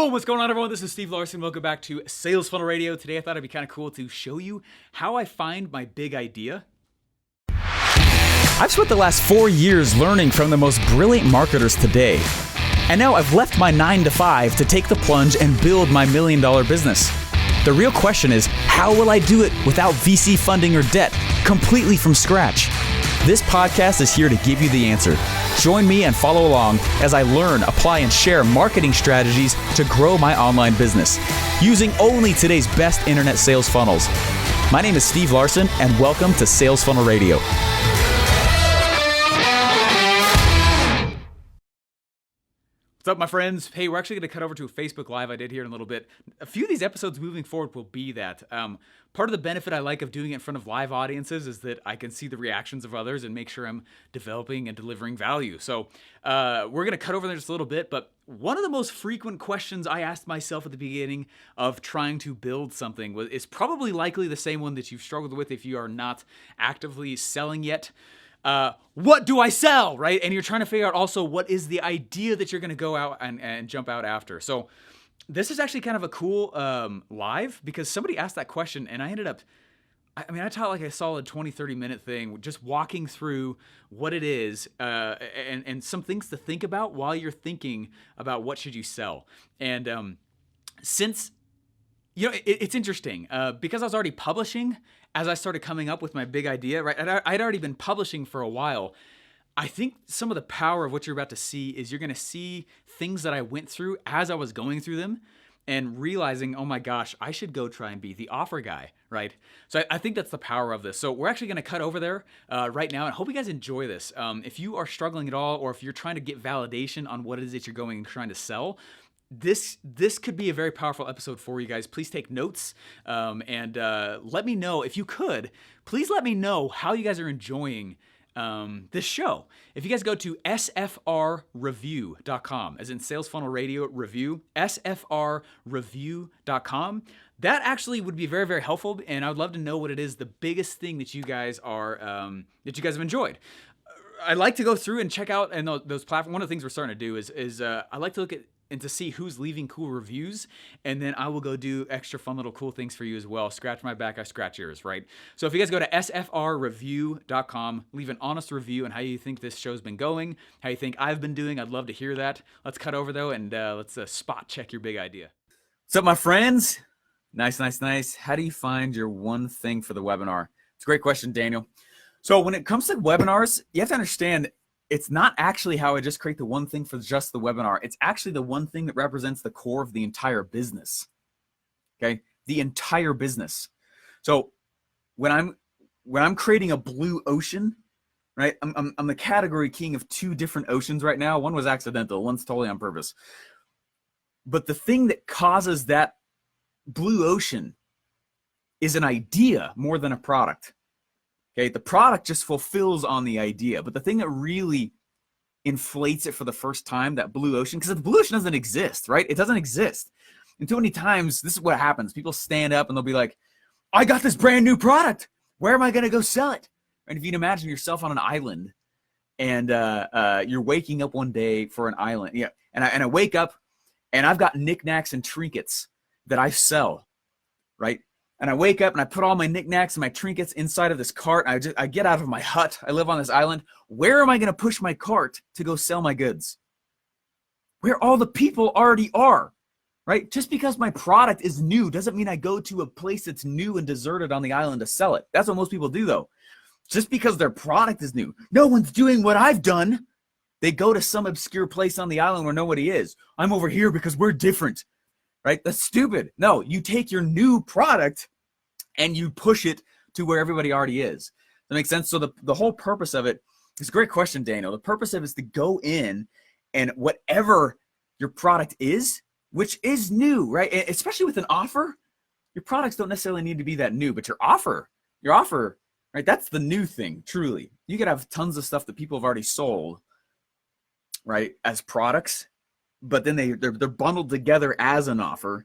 Boom! What's going on, everyone? This is Steve Larsen. Welcome back to Sales Funnel Radio. Today I thought it'd be kind of cool to show you how I find my big idea. I've spent the last 4 years learning from the most brilliant marketers today. And now I've left my 9-to-5 to take the plunge and build my $1 million business. The real question is, how will I do it without VC funding or debt, completely from scratch? This podcast is here to give you the answer. Join me and follow along as I learn, apply, and share marketing strategies to grow my online business using only today's best internet sales funnels. My name is Steve Larsen, and welcome to Sales Funnel Radio. What's up, my friends? Hey, we're actually going to cut over to a Facebook Live I did here in a little bit. A few of these episodes moving forward will be that. Part of the benefit I like of doing it in front of live audiences is that I can see the reactions of others and make sure I'm developing and delivering value. So we're going to cut over there just a little bit, but one of the most frequent questions I asked myself at the beginning of trying to build something is probably likely the same one that you've struggled with if you are not actively selling yet. What do I sell, right? And you're trying to figure out also what is the idea that you're going to go out and jump out after. So this is actually kind of a cool live because somebody asked that question and I ended up, I taught like a solid 20-30 minute thing, just walking through what it is and some things to think about while you're thinking about what should you sell. And since, it's interesting because I was already publishing as I started coming up with my big idea, right? I'd already been publishing for a while. I think some of the power of what you're about to see is you're going to see things that I went through as I was going through them and realizing, oh my gosh, I should go try and be the offer guy, right? So I think that's the power of this. So we're actually going to cut over there right now, and I hope you guys enjoy this. If you are struggling at all, or if you're trying to get validation on what it is that you're going and trying to sell, this could be a very powerful episode for you guys. Please take notes and let me know, if you could, please let me know how you guys are enjoying this show. If you guys go to sfrreview.com, as in Sales Funnel Radio Review, sfrreview.com, that actually would be very, very helpful, and I would love to know what it is, the biggest thing that you guys are that you guys have enjoyed. I like to go through and check out and those platforms. One of the things we're starting to do is I like to look at and to see who's leaving cool reviews, and then I will go do extra fun little cool things for you as well. Scratch my back, I scratch yours, right? So if you guys go to sfrreview.com, leave an honest review on how you think this show's been going, how you think I've been doing. I'd love to hear that. Let's cut over though, and let's spot check your big idea. What's up, my friends? Nice. How do you find your one thing for the webinar? It's a great question, Daniel. So when it comes to webinars, you have to understand it's not actually how I just create the one thing for just the webinar. It's actually the one thing that represents the core of the entire business. Okay, the entire business. So when I'm creating a blue ocean, right? I'm the category king of two different oceans right now. One was accidental, one's totally on purpose. But the thing that causes that blue ocean is an idea more than a product. Okay, the product just fulfills on the idea, but the thing that really inflates it for the first time, that blue ocean, because the blue ocean doesn't exist, right? It doesn't exist. And too many times, this is what happens. People stand up and they'll be like, I got this brand new product. Where am I going to go sell it? And if you can imagine yourself on an island and you're waking up one day for an island. Yeah, and I wake up and I've got knickknacks and trinkets that I sell, right? And I wake up and I put all my knickknacks and my trinkets inside of this cart. And I get out of my hut. I live on this island. Where am I going to push my cart to go sell my goods? Where all the people already are, right? Just because my product is new doesn't mean I go to a place that's new and deserted on the island to sell it. That's what most people do, though. Just because their product is new. No one's doing what I've done. They go to some obscure place on the island where nobody is. I'm over here because we're different, right? That's stupid. No, you take your new product and you push it to where everybody already is. That makes sense? So the whole purpose of it is a great question, Daniel. The purpose of it is to go in and whatever your product is, which is new, right? Especially with an offer, your products don't necessarily need to be that new, but your offer, right? That's the new thing, truly. You could have tons of stuff that people have already sold, right, as products, but then they're bundled together as an offer.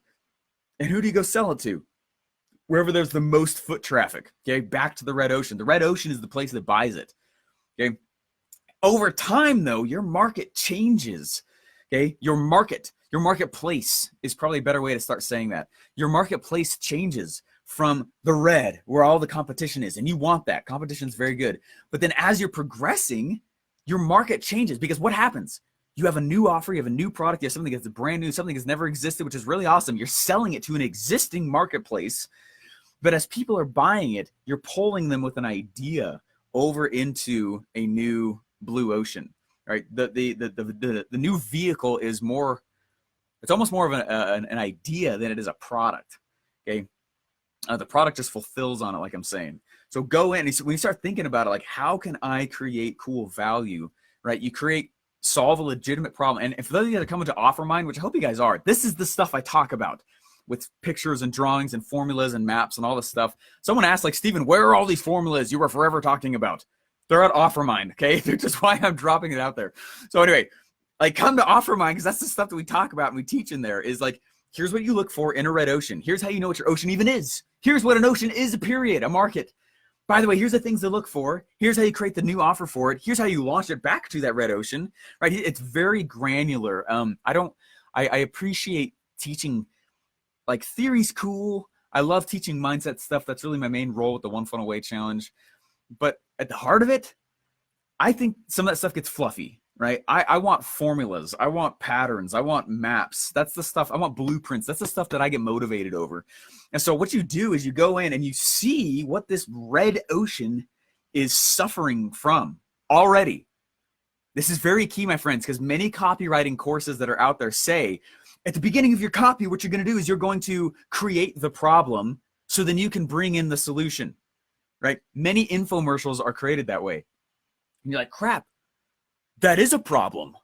And who do you go sell it to? Wherever there's the most foot traffic, okay? Back to the red ocean. The red ocean is the place that buys it, okay? Over time, though, your market changes, okay? Your market. Your marketplace is probably a better way to start saying that. Your marketplace changes from the red, where all the competition is, and you want that. Competition is very good. But then as you're progressing, your market changes, because what happens? You have a new offer, you have a new product, you have something that's brand new, something that's never existed, which is really awesome. You're selling it to an existing marketplace, but as people are buying it, you're pulling them with an idea over into a new blue ocean, right? The new vehicle is more, it's almost more of an idea than it is a product, okay? The product just fulfills on it, like I'm saying. So go in, when you start thinking about it, like, how can I create cool value, right? You solve a legitimate problem. And for those of you that are coming to OfferMind, which I hope you guys are, this is the stuff I talk about with pictures and drawings and formulas and maps and all this stuff. Someone asked, like, Steven, where are all these formulas you were forever talking about? They're at OfferMind, okay? They're just why I'm dropping it out there. So anyway, like, come to OfferMind, because that's the stuff that we talk about and we teach in there, is like, here's what you look for in a red ocean. Here's how you know what your ocean even is. Here's what an ocean is, period, a market. By the way, here's the things to look for. Here's how you create the new offer for it. Here's how you launch it back to that red ocean, right? It's very granular. I appreciate teaching, like, theory's cool. I love teaching mindset stuff. That's really my main role with the One Funnel Way Challenge. But at the heart of it, I think some of that stuff gets fluffy, right? I want formulas. I want patterns. I want maps. That's the stuff. I want blueprints. That's the stuff that I get motivated over. And so what you do is you go in and you see what this red ocean is suffering from already. This is very key, my friends, because many copywriting courses that are out there say, at the beginning of your copy, what you're going to do is you're going to create the problem so then you can bring in the solution, right? Many infomercials are created that way. And you're like, crap, that is a problem,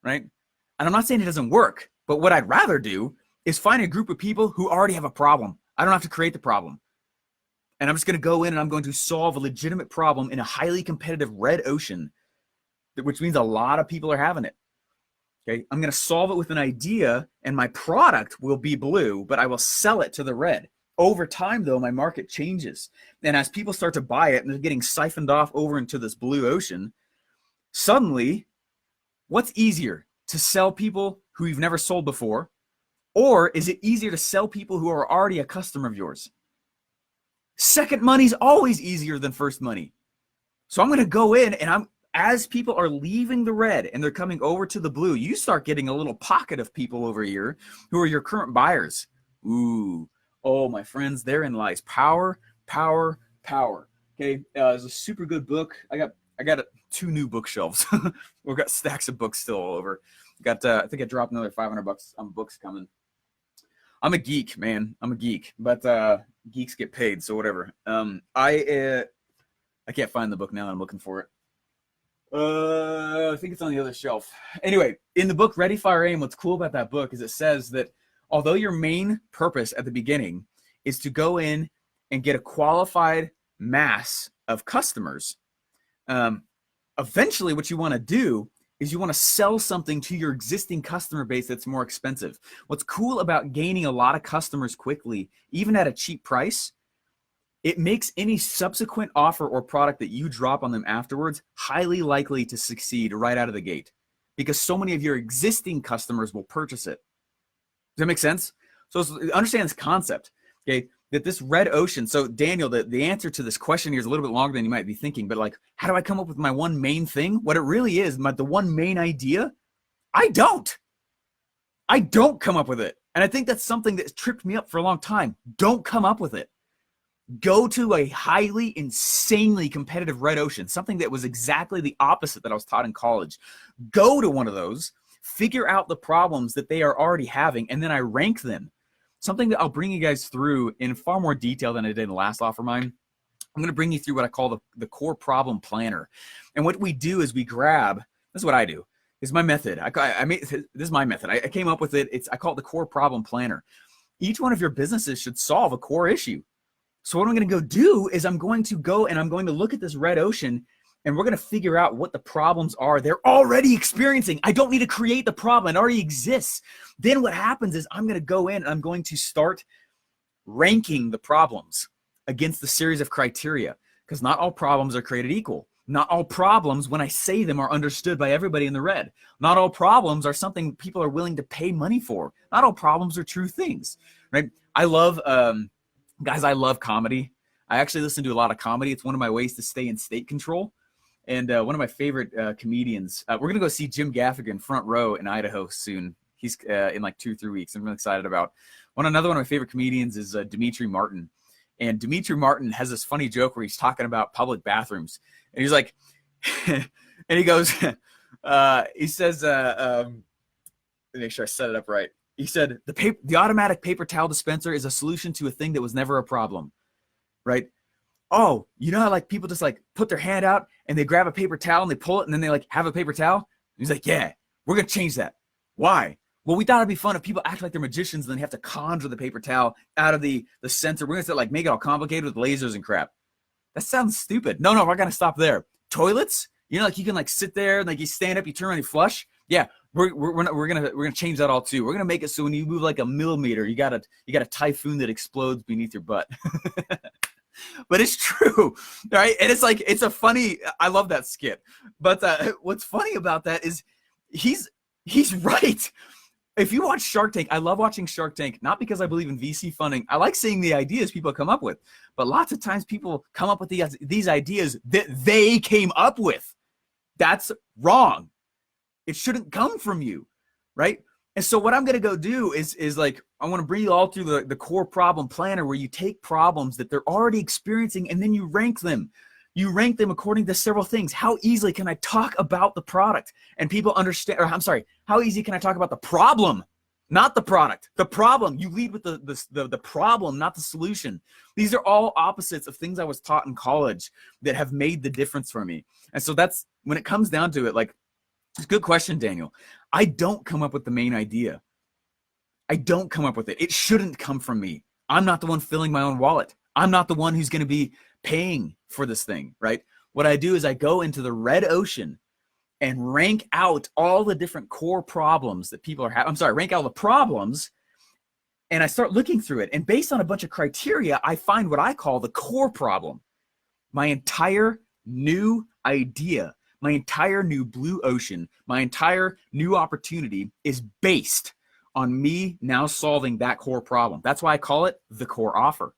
right? And I'm not saying it doesn't work, but what I'd rather do is find a group of people who already have a problem. I don't have to create the problem. And I'm just going to go in and I'm going to solve a legitimate problem in a highly competitive red ocean, which means a lot of people are having it. Okay, I'm going to solve it with an idea, and my product will be blue, but I will sell it to the red. Over time, though, my market changes. And as people start to buy it and they're getting siphoned off over into this blue ocean, suddenly, what's easier, to sell people who you've never sold before, or is it easier to sell people who are already a customer of yours? Second money's always easier than first money. So I'm going to go in and as people are leaving the red and they're coming over to the blue, you start getting a little pocket of people over here who are your current buyers. Ooh, oh, my friends, therein lies power, power, power. Okay, it's a super good book. I got 2 new bookshelves. We've got stacks of books still all over. I think I dropped another $500 on books coming. I'm a geek, man. I'm a geek, but geeks get paid, so whatever. I can't find the book now. I'm looking for it. I think it's on the other shelf. Anyway, in the book Ready, Fire, Aim, what's cool about that book is it says that although your main purpose at the beginning is to go in and get a qualified mass of customers, eventually what you want to do is you want to sell something to your existing customer base that's more expensive. What's cool about gaining a lot of customers quickly, even at a cheap price, it makes any subsequent offer or product that you drop on them afterwards highly likely to succeed right out of the gate, because so many of your existing customers will purchase it. Does that make sense? So understand this concept, okay? That this red ocean, so Daniel, the answer to this question here is a little bit longer than you might be thinking, but like, how do I come up with my one main thing? What it really is, the one main idea, I don't come up with it. And I think that's something that's tripped me up for a long time. Don't come up with it. Go to a highly, insanely competitive red ocean, something that was exactly the opposite that I was taught in college. Go to one of those, figure out the problems that they are already having, and then I rank them. Something that I'll bring you guys through in far more detail than I did in the last OfferMind. I'm going to bring you through what I call the core problem planner. And what we do is we grab, this is what I do, is my method. This is my method. I came up with it. I call it the core problem planner. Each one of your businesses should solve a core issue. So what I'm going to go do is I'm going to go and I'm going to look at this red ocean and we're going to figure out what the problems are they're already experiencing. I don't need to create the problem. It already exists. Then what happens is I'm going to go in and I'm going to start ranking the problems against the series of criteria, because not all problems are created equal. Not all problems, when I say them, are understood by everybody in the red. Not all problems are something people are willing to pay money for. Not all problems are true things, right? I love, guys, I love comedy. I actually listen to a lot of comedy. It's one of my ways to stay in state control. And one of my favorite comedians, we're going to go see Jim Gaffigan front row in Idaho soon. He's in like 2-3 weeks. I'm really excited about. Another one of my favorite comedians is Dimitri Martin. And Dimitri Martin has this funny joke where he's talking about public bathrooms. And he's like, and he goes, he says, make sure I set it up right. He said, the automatic paper towel dispenser is a solution to a thing that was never a problem, right? Oh, you know how like people just like put their hand out and they grab a paper towel and they pull it and then they like have a paper towel? And he's like, yeah, we're going to change that. Why? Well, we thought it'd be fun if people act like they're magicians and then have to conjure the paper towel out of the sensor. We're going to like make it all complicated with lasers and crap. That sounds stupid. No, we're going to stop there. Toilets? You know, like you can like sit there and like you stand up, you turn around, you flush. Yeah, we're gonna change that all too. We're gonna make it so when you move like a millimeter, you got a typhoon that explodes beneath your butt. But it's true, right? And it's like it's a funny. I love that skit. But what's funny about that is he's right. If you watch Shark Tank, I love watching Shark Tank, not because I believe in VC funding. I like seeing the ideas people come up with. But lots of times people come up with these ideas that they came up with. That's wrong. It shouldn't come from you, right? And so what I'm going to go do is like, I want to bring you all through the core problem planner where you take problems that they're already experiencing and then you rank them. You rank them according to several things. How easily can I talk about the product and people understand, or I'm sorry, how easy can I talk about the problem, not the product, the problem? You lead with the problem, not the solution. These are all opposites of things I was taught in college that have made the difference for me. And so that's, when it comes down to it, like, it's a good question, Daniel. I don't come up with the main idea. I don't come up with it. It shouldn't come from me. I'm not the one filling my own wallet. I'm not the one who's going to be paying for this thing, right? What I do is I go into the red ocean and rank out all the different core problems that people are having. I'm sorry, rank out the problems, and I start looking through it. And based on a bunch of criteria, I find what I call the core problem. My entire new idea, my entire new blue ocean, my entire new opportunity is based on me now solving that core problem. That's why I call it the core offer.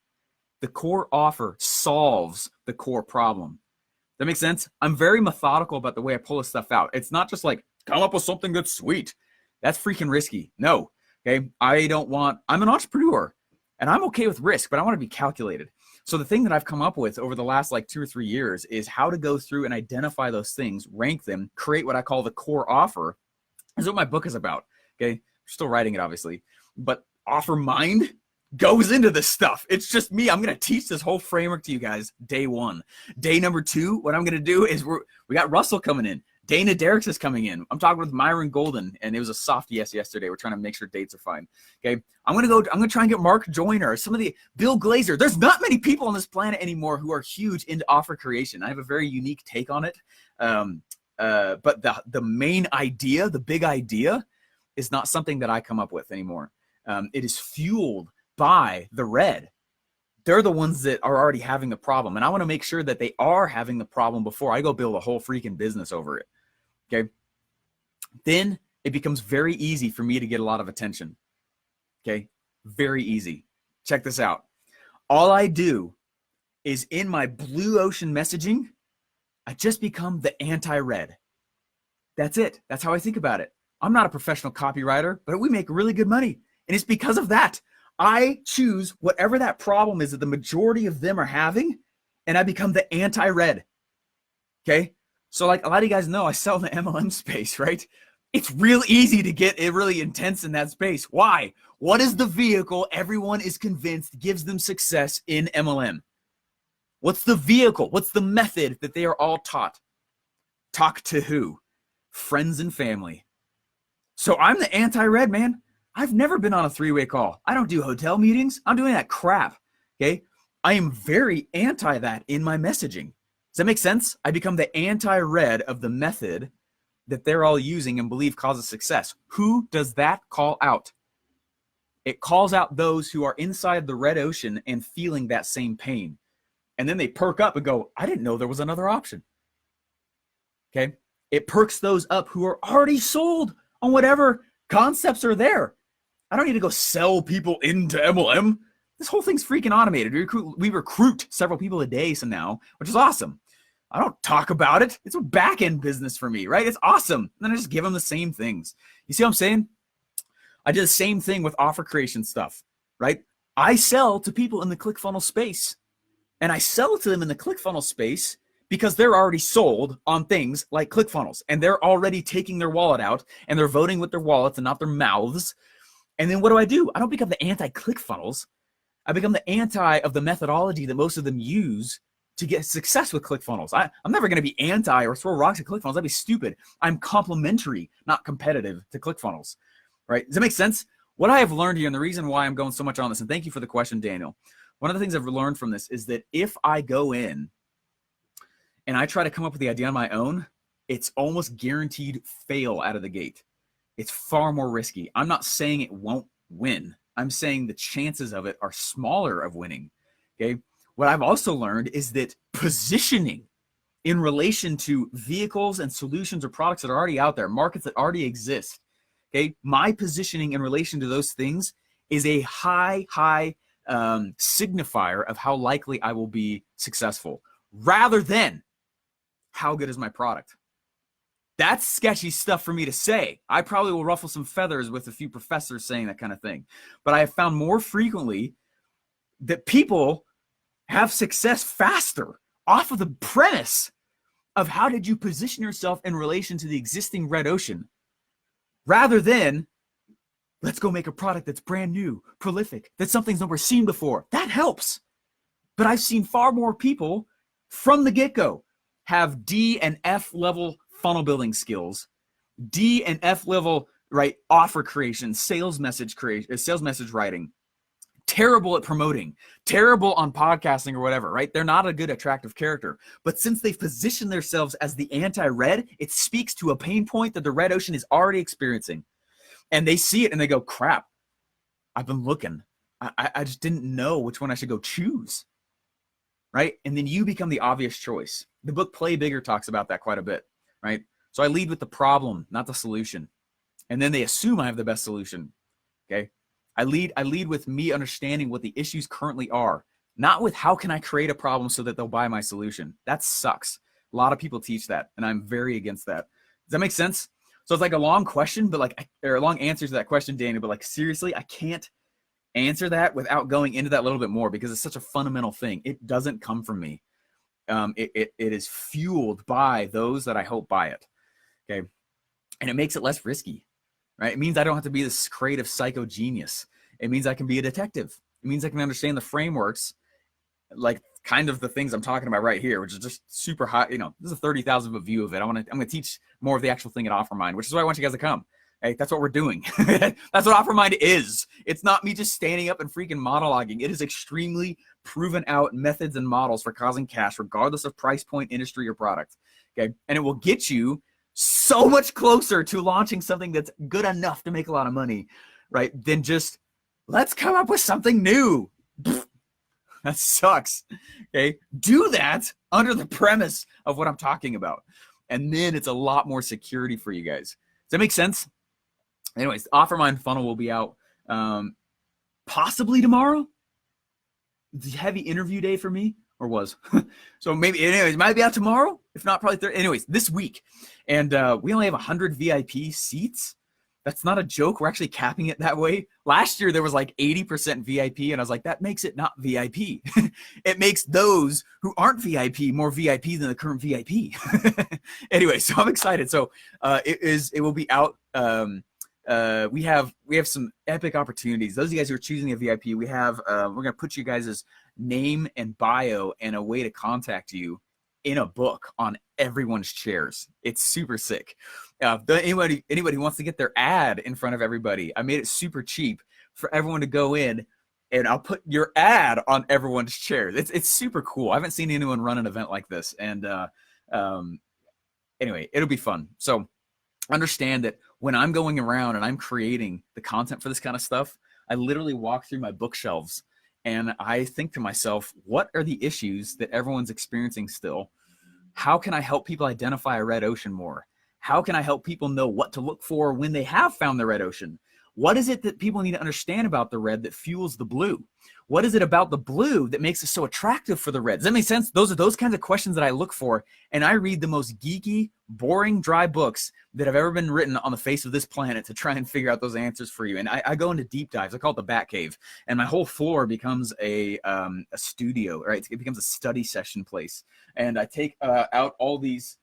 The core offer solves the core problem. That makes sense? I'm very methodical about the way I pull this stuff out. It's not just like, come up with something that's sweet. That's freaking risky. No, okay? I'm an entrepreneur and I'm okay with risk, but I want to be calculated. So the thing that I've come up with over the last like 2 or 3 years is how to go through and identify those things, rank them, create what I call the core offer. This is what my book is about, okay? I'm still writing it, obviously, but Offer Mind goes into this stuff. It's just me. I'm going to teach this whole framework to you guys day 1. Day number 2, what I'm going to do is we got Russell coming in. Dana Derricks is coming in. I'm talking with Myron Golden, and it was a soft yes yesterday. We're trying to make sure dates are fine. Okay. I'm going to try and get Mark Joyner, some of the Bill Glazer. There's not many people on this planet anymore who are huge into offer creation. I have a very unique take on it. But the main idea, the big idea, is not something that I come up with anymore. It is fueled by the red. They're the ones that are already having the problem. And I want to make sure that they are having the problem before I go build a whole freaking business over it. Okay. Then it becomes very easy for me to get a lot of attention. Okay. Very easy. Check this out. All I do is in my blue ocean messaging, I just become the anti-red. That's it. That's how I think about it. I'm not a professional copywriter, but we make really good money. And it's because of that. I choose whatever that problem is that the majority of them are having, and I become the anti-red. Okay. So like a lot of you guys know, I sell in the MLM space, right? It's real easy to get it really intense in that space. Why? What is the vehicle everyone is convinced gives them success in MLM? What's the vehicle? What's the method that they are all taught? Talk to who? Friends and family. So I'm the anti-red, man. I've never been on a 3-way call. I don't do hotel meetings. I'm doing that crap. Okay. I am very anti that in my messaging. Does that make sense? I become the anti-red of the method that they're all using and believe causes success. Who does that call out? It calls out those who are inside the red ocean and feeling that same pain. And then they perk up and go, I didn't know there was another option. Okay. It perks those up who are already sold on whatever concepts are there. I don't need to go sell people into MLM. This whole thing's freaking automated. We recruit several people a day so now, which is awesome. I don't talk about it. It's a back end business for me, right? It's awesome. And then I just give them the same things. You see what I'm saying? I did the same thing with offer creation stuff, right? I sell to people in the ClickFunnels space, and I sell to them in the ClickFunnels space because they're already sold on things like ClickFunnels, and they're already taking their wallet out and they're voting with their wallets and not their mouths. And then what do? I don't become the anti-ClickFunnels. I become the anti of the methodology that most of them use to get success with ClickFunnels. I'm never going to be anti or throw rocks at ClickFunnels. That'd be stupid. I'm complementary, not competitive to ClickFunnels, right? Does that make sense? What I have learned here, and the reason why I'm going so much on this, and thank you for the question, Daniel. One of the things I've learned from this is that if I go in and I try to come up with the idea on my own, it's almost guaranteed fail out of the gate. It's far more risky. I'm not saying it won't win. I'm saying the chances of it are smaller of winning, okay? What I've also learned is that positioning in relation to vehicles and solutions or products that are already out there, markets that already exist, okay? My positioning in relation to those things is a high signifier of how likely I will be successful, rather than how good is my product. That's sketchy stuff for me to say. I probably will ruffle some feathers with a few professors saying that kind of thing. But I have found more frequently that people have success faster off of the premise of how did you position yourself in relation to the existing red ocean, rather than let's go make a product that's brand new, prolific, that something's never seen before. That helps. But I've seen far more people from the get-go have D and F level funnel building skills, D and F level, right, offer creation, sales message writing, terrible at promoting, terrible on podcasting or whatever, right? They're not a good attractive character. But since they've positioned themselves as the anti-red, it speaks to a pain point that the red ocean is already experiencing. And they see it and they go, crap, I've been looking. I just didn't know which one I should go choose, right? And then you become the obvious choice. The book Play Bigger talks about that quite a bit, right? So I lead with the problem, not the solution. And then they assume I have the best solution, okay? I lead with me understanding what the issues currently are, not with how can I create a problem so that they'll buy my solution. That sucks. A lot of people teach that, and I'm very against that. Does that make sense? So it's like a long question, but like, or a long answer to that question, Daniel, but like seriously, I can't answer that without going into that a little bit more because it's such a fundamental thing. It doesn't come from me. It is fueled by those that I hope buy it, okay? And it makes it less risky, right? It means I don't have to be this creative psycho genius. It means I can be a detective. It means I can understand the frameworks, like kind of the things I'm talking about right here, which is just super high. You know, this is a 30,000 foot view of it. I'm gonna teach more of the actual thing at OfferMind, which is why I want you guys to come. Hey, that's what we're doing. That's what OfferMind is. It's not me just standing up and freaking monologuing. It is extremely proven out methods and models for causing cash, regardless of price point, industry, or product. Okay, and it will get you so much closer to launching something that's good enough to make a lot of money, right? Than just let's come up with something new. That sucks. Okay, do that under the premise of what I'm talking about, and then it's a lot more security for you guys. Does that make sense? Anyways, OfferMind funnel will be out possibly tomorrow. The heavy interview day for me, or was. So maybe, anyways, it might be out tomorrow. If not, probably Thursday. Anyways, this week. And we only have 100 VIP seats. That's not a joke. We're actually capping it that way. Last year, there was like 80% VIP, and I was like, that makes it not VIP. It makes those who aren't VIP more VIP than the current VIP. Anyway, so I'm excited. So it will be out. We have some epic opportunities. Those of you guys who are choosing a VIP, we're gonna put you guys' name and bio and a way to contact you in a book on everyone's chairs. It's super sick. Anybody who wants to get their ad in front of everybody, I made it super cheap for everyone to go in, and I'll put your ad on everyone's chairs. It's super cool. I haven't seen anyone run an event like this, and anyway, it'll be fun. So understand that when I'm going around and I'm creating the content for this kind of stuff, I literally walk through my bookshelves and I think to myself, what are the issues that everyone's experiencing still? How can I help people identify a red ocean more? How can I help people know what to look for when they have found the red ocean? What is it that people need to understand about the red that fuels the blue? What is it about the blue that makes it so attractive for the red? Does that make sense? Those are those kinds of questions that I look for. And I read the most geeky, boring, dry books that have ever been written on the face of this planet to try and figure out those answers for you. And I go into deep dives. I call it the Bat Cave. And my whole floor becomes a studio, right? It becomes a study session place. And I take out all these...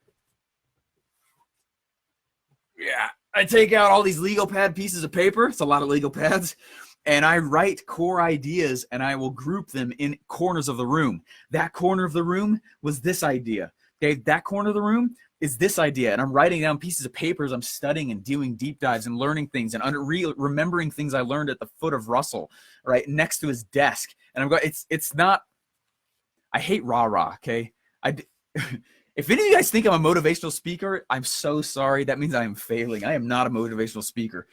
I take out all these legal pad pieces of paper. It's a lot of legal pads. And I write core ideas, and I will group them in corners of the room. That corner of the room was this idea. Okay, that corner of the room is this idea. And I'm writing down pieces of papers. I'm studying and doing deep dives and learning things and remembering things I learned at the foot of Russell, right next to his desk. And I'm going. It's not. I hate rah-rah. Okay, if any of you guys think I'm a motivational speaker, I'm so sorry. That means I am failing. I am not a motivational speaker.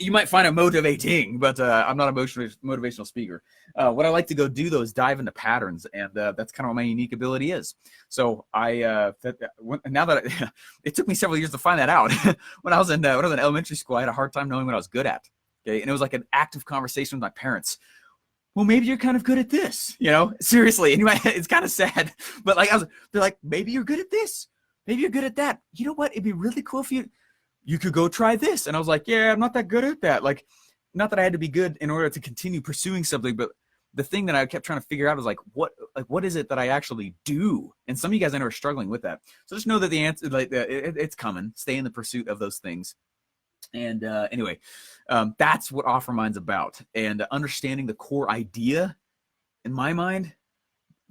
You might find it motivating, but I'm not a motivational speaker. What I like to go do, though, is dive into patterns, and that's kind of what my unique ability is. So it took me several years to find that out. When I was in elementary school, I had a hard time knowing what I was good at. Okay, and it was like an active conversation with my parents. Well, maybe you're kind of good at this, seriously. And it's kind of sad, but they're like, maybe you're good at this. Maybe you're good at that. You know what? It'd be really cool if you could go try this. And I was like, yeah, I'm not that good at that. Like, not that I had to be good in order to continue pursuing something, but the thing that I kept trying to figure out was what is it that I actually do? And some of you guys I know are struggling with that. So just know that the answer, it's coming. Stay in the pursuit of those things. And anyway, that's what OfferMind's about. And understanding the core idea, in my mind,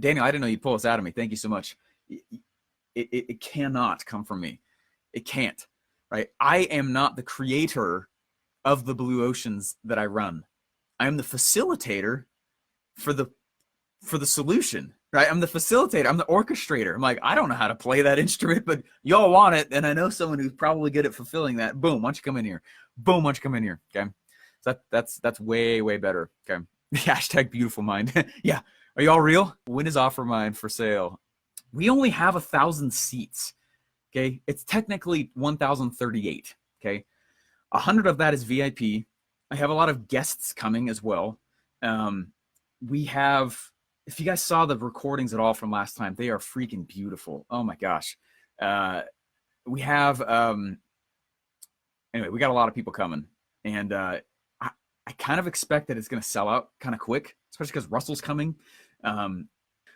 Daniel, I didn't know you'd pull this out of me. Thank you so much. It cannot come from me. It can't, right? I am not the creator of the blue oceans that I run. I am the facilitator for the solution, right? I'm the facilitator. I'm the orchestrator. I'm like, I don't know how to play that instrument, but y'all want it. And I know someone who's probably good at fulfilling that. Boom. Why don't you come in here? Boom. Why don't you come in here? Okay. So that's way, way better. Okay. Hashtag beautiful mind. Yeah. Are y'all real? When is OfferMind for sale? We only have 1,000 seats. Okay. It's technically 1,038. Okay. 100 of that is VIP. I have a lot of guests coming as well. We have, if you guys saw the recordings at all from last time, they are freaking beautiful. Oh my gosh. We have, anyway, we got a lot of people coming, and I kind of expect that it's going to sell out kind of quick, especially because Russell's coming,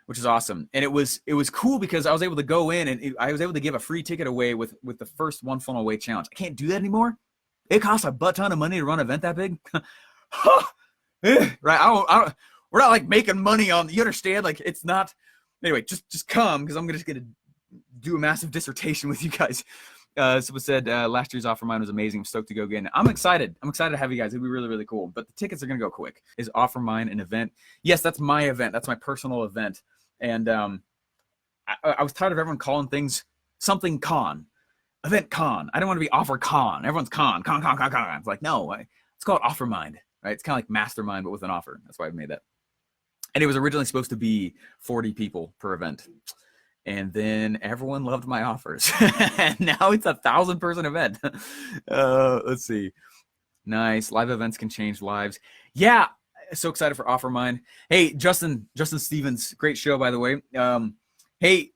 which is awesome. And it was cool because I was able to go in and I was able to give a free ticket away with the first one funnel away challenge. I can't do that anymore. It costs a butt ton of money to run an event that big. Right. I don't, we're not like making money on, you understand? Like, it's not, anyway, just come, because I'm just going to do a massive dissertation with you guys. Someone said last year's OfferMind was amazing. I'm stoked to go again. I'm excited. I'm excited to have you guys. It'll be really, really cool. But the tickets are going to go quick. Is OfferMind an event? Yes, that's my event. That's my personal event. And I was tired of everyone calling things something con. Event con. I don't want to be offer con. Everyone's con. It's like, no, it's called OfferMind. Right? It's kind of like Mastermind, but with an offer. That's why I made that. And it was originally supposed to be 40 people per event. And then everyone loved my offers. And now it's a 1,000-person event. Let's see. Nice. Live events can change lives. Yeah. So excited for OfferMind. Hey, Justin Stevens, great show, by the way. Hey,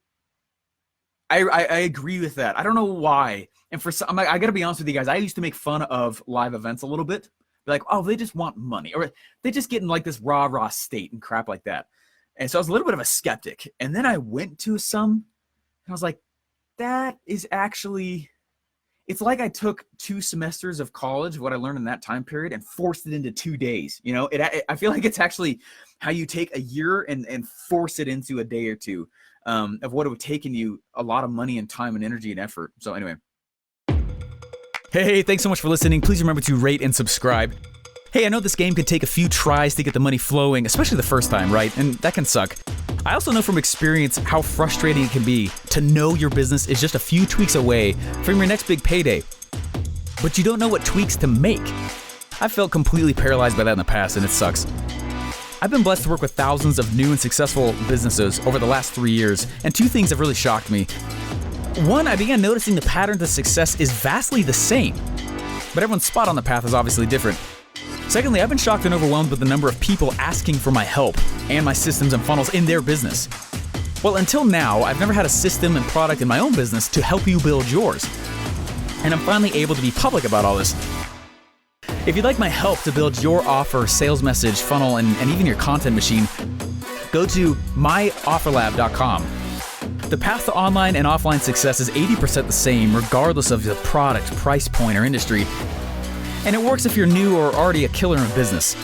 I agree with that. I don't know why. And for some, I got to be honest with you guys. I used to make fun of live events a little bit. Be like, oh, they just want money, or they just get in like this rah-rah state and crap like that. And so I was a little bit of a skeptic. And then I went to some, and I was like, that is actually, it's like I took 2 semesters of college, what I learned in that time period, and forced it into 2 days. I feel like it's actually how you take a year and force it into a day or two of what it would take in you a lot of money and time and energy and effort. So anyway. Hey, thanks so much for listening. Please remember to rate and subscribe. Hey, I know this game could take a few tries to get the money flowing, especially the first time, right? And that can suck. I also know from experience how frustrating it can be to know your business is just a few tweaks away from your next big payday, but you don't know what tweaks to make. I felt completely paralyzed by that in the past, and it sucks. I've been blessed to work with thousands of new and successful businesses over the last 3 years, and two things have really shocked me. One, I began noticing the pattern to success is vastly the same, but everyone's spot on the path is obviously different. Secondly, I've been shocked and overwhelmed with the number of people asking for my help and my systems and funnels in their business. Well, until now, I've never had a system and product in my own business to help you build yours. And I'm finally able to be public about all this. If you'd like my help to build your offer, sales message, funnel, and even your content machine, go to myofferlab.com. The path to online and offline success is 80% the same, regardless of the product, price point, or industry. And it works if you're new or already a killer in business.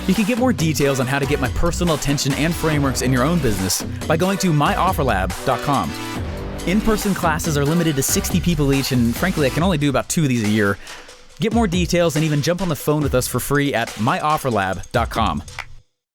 You can get more details on how to get my personal attention and frameworks in your own business by going to myofferlab.com. In-person classes are limited to 60 people each, and frankly, I can only do about 2 of these a year. Get more details and even jump on the phone with us for free at myofferlab.com.